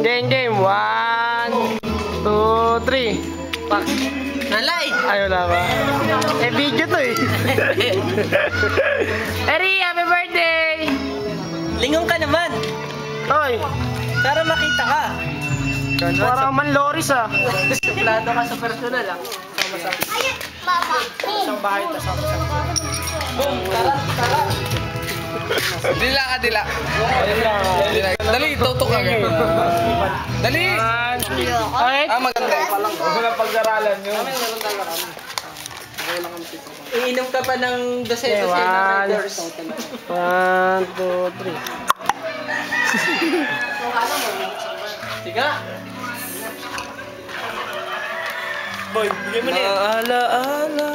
Game. 1, 2, 3. Pak. Nalay! Ayaw na ba? Eh, video to eh. Eri, happy birthday! Lingon ka naman. Toy, Para makita ka. parang man Loris ah. Suplado ka sa personal ah. Ayun, Papa. Isang bahay ta sa Boom! Tara! Dila ka, dila. Dali, tutok ka. Dali! Okay? Maganda. Huwag na pag-aralan yun. Iinom ka pa ng dosena Okay, ng Riders. 1, 2, 3. Siga! Boy, bigyan mo na yan. Alaala.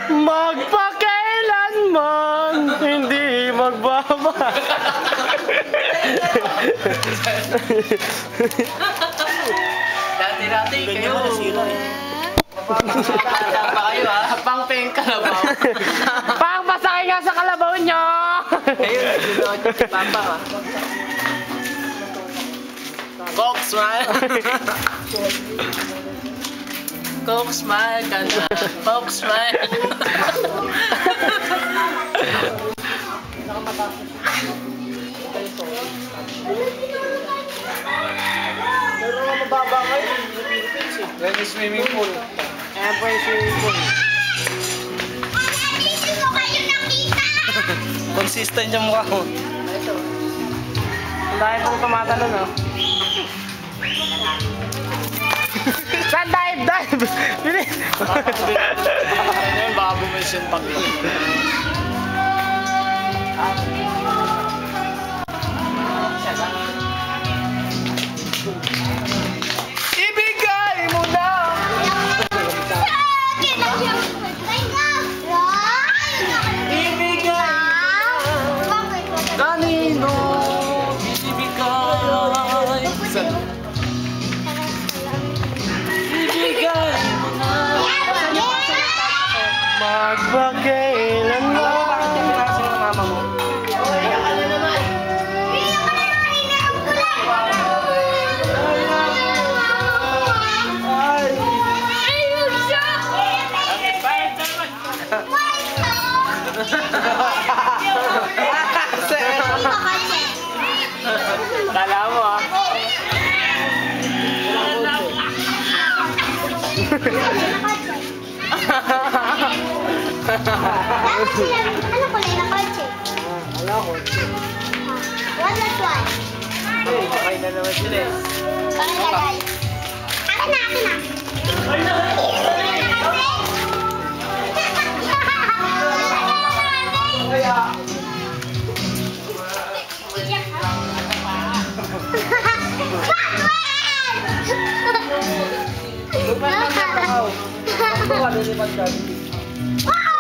Magpakailanman hindi magbaba. Dati-dati kayo. Bata pa kayo ha. Pang peng kalabaw. Pang pasakay nga sa kalabaw nyo. Ayun, sinunood ko si Papa ha. Coke smile. Coke smile ka na. Coke smile. Pero mababa kayo yung Philippines eh. Yan yung swimming pool. Ayan po yung swimming pool. Hindi ko kayo nakita. Consistent yung mukha mo. Ang dahil pong tumatalon oh. Saan dive? Bilis! Ayun, baka bumilis yung pag ibigay mo na! Ibigay kanino ibigay. Ibigay mo na. Magpakailanman. Mama mo. Kala mo ah. Ano kulay na kotse? Wala ko. What that one? Sakay na naman sila eh. Pangalagay. Akin na. Lupa na ako. Lupa na